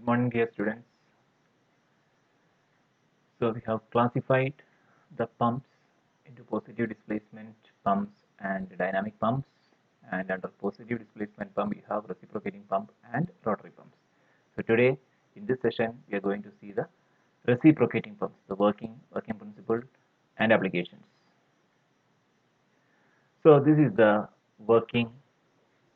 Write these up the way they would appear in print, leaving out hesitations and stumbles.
Good morning, dear students. So we have classified the pumps into positive displacement pumps and dynamic pumps. And under positive displacement pump, we have reciprocating pump and rotary pumps. So today, in this session, we are going to see the reciprocating pumps, the working principle and applications. So this is the working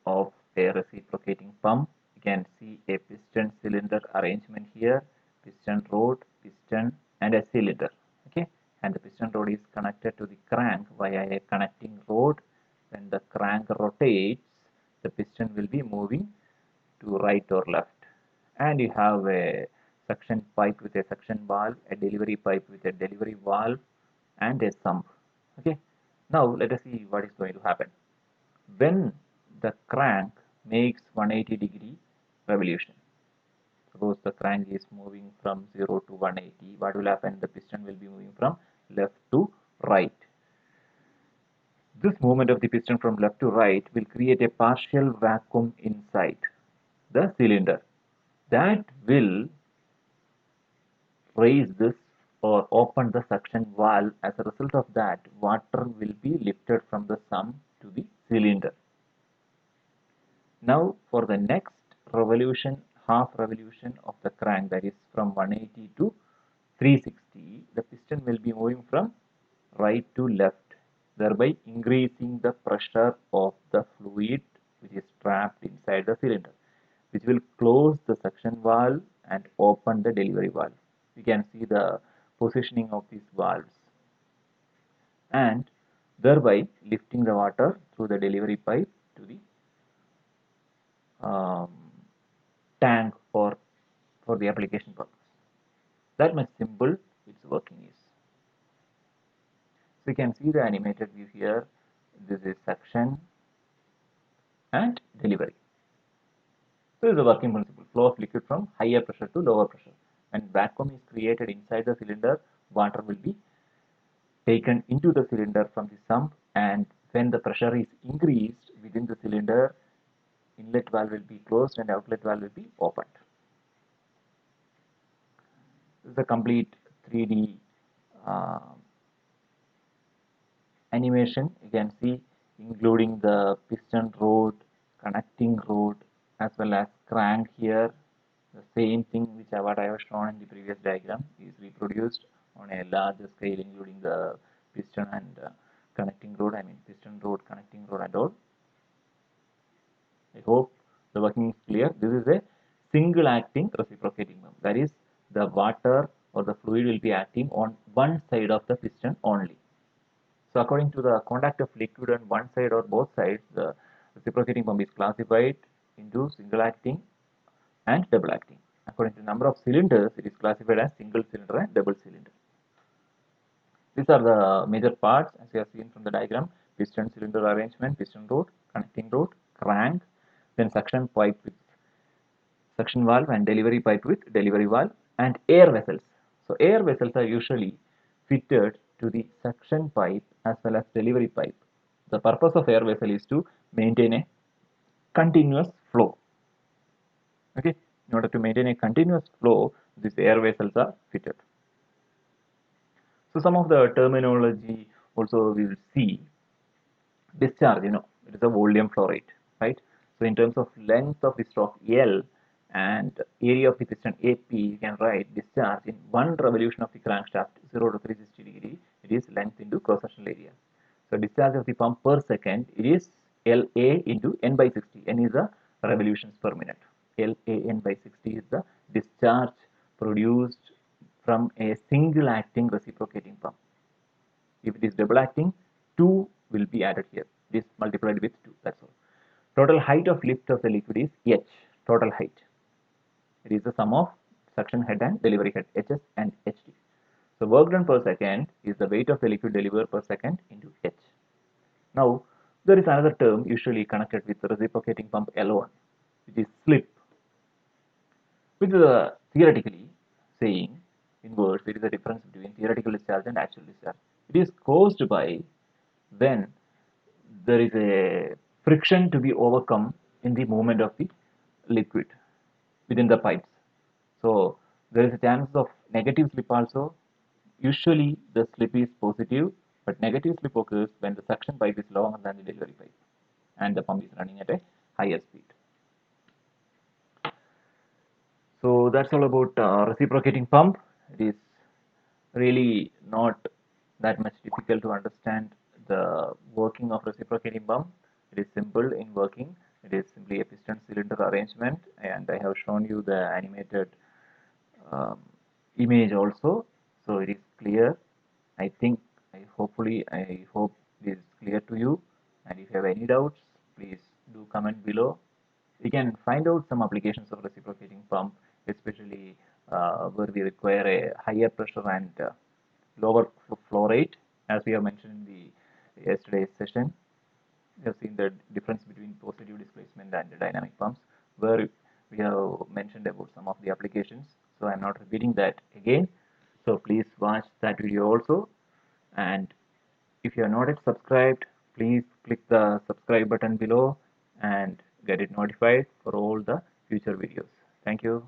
of a reciprocating pump. You can see a piston cylinder arrangement here, piston rod, piston and a cylinder. Okay, and the piston rod is connected to the crank via a connecting rod. When the crank rotates, the piston will be moving to right or left. And you have a suction pipe with a suction valve, a delivery pipe with a delivery valve, and a sump. Okay, now let us see what is going to happen. When the crank makes 180-degree revolution, suppose the crank is moving from 0 to 180, what will happen? The piston will be moving from left to right. This movement of the piston from left to right will create a partial vacuum inside the cylinder that will raise this or open the suction valve. As a result of that, water will be lifted from the sump to the cylinder. Now for the next revolution, half revolution of the crank, that is from 180 to 360, the piston will be moving from right to left, thereby increasing the pressure of the fluid which is trapped inside the cylinder, which will close the suction valve and open the delivery valve. You can see the positioning of these valves, and thereby lifting the water through the delivery pipe to the tank for the application purpose. That much simple its working is. So you can see the animated view here. This is suction and delivery. So this is the working principle: flow of liquid from higher pressure to lower pressure. When vacuum is created inside the cylinder, water will be taken into the cylinder from the sump, and when the pressure is increased within the cylinder, inlet valve will be closed and outlet valve will be opened. This is a complete 3D animation. You can see, including the piston rod, connecting rod, as well as crank here. The same thing which what I have shown in the previous diagram is reproduced on a larger scale, including the piston and connecting rod. I mean piston rod, connecting rod and all. I hope the working is clear. This is a single acting reciprocating pump. That is, the water or the fluid will be acting on one side of the piston only. So according to the contact of liquid on one side or both sides, the reciprocating pump is classified into single acting and double acting. According to the number of cylinders, it is classified as single cylinder and double cylinder. These are the major parts as you have seen from the diagram: piston cylinder arrangement, piston rod, connecting rod, crank, then suction pipe with suction valve and delivery pipe with delivery valve, and air vessels. So air vessels are usually fitted to the suction pipe as well as delivery pipe. The purpose of air vessel is to maintain a continuous flow. Okay, in order to maintain a continuous flow, these air vessels are fitted. So some of the terminology also we will see. Discharge, it is a volume flow rate, right? So in terms of length of the stroke L and area of the piston AP, you can write discharge in one revolution of the crankshaft 0 to 360 degree. It is length into cross-sectional area. So discharge of the pump per second, it is LA into N by 60. N is the revolutions per minute. LAN by 60 is the discharge produced from a single acting reciprocating pump. If it is double acting, 2 will be added here. This multiplied with 2. That's all. Total height of lift of the liquid is H. Total height. It is the sum of suction head and delivery head, HS and HD. So work done per second is the weight of the liquid delivered per second into H. Now there is another term usually connected with the reciprocating pump L1, which is slip, which is theoretically saying, in words, there is a difference between theoretical discharge and actual discharge. It is caused by when there is a friction to be overcome in the movement of the liquid within the pipes. So there is a chance of negative slip also. Usually the slip is positive, but negative slip occurs when the suction pipe is longer than the delivery pipe and the pump is running at a higher speed. So that's all about reciprocating pump. It is really not that much difficult to understand the working of reciprocating pump. It is simple in working. It is simply a piston cylinder arrangement, and I have shown you the animated um, image also, so it is clear. I think I hope it is clear to you, and if you have any doubts, please do comment below. We can find out some applications of reciprocating pump, especially where we require a higher pressure and lower flow rate, as we have mentioned in the yesterday's session. We have seen the difference between positive displacement and dynamic pumps, where we have mentioned about some of the applications. So I'm not repeating that again. So please watch that video also. And if you are not yet subscribed, please click the subscribe button below and get it notified for all the future videos. Thank you.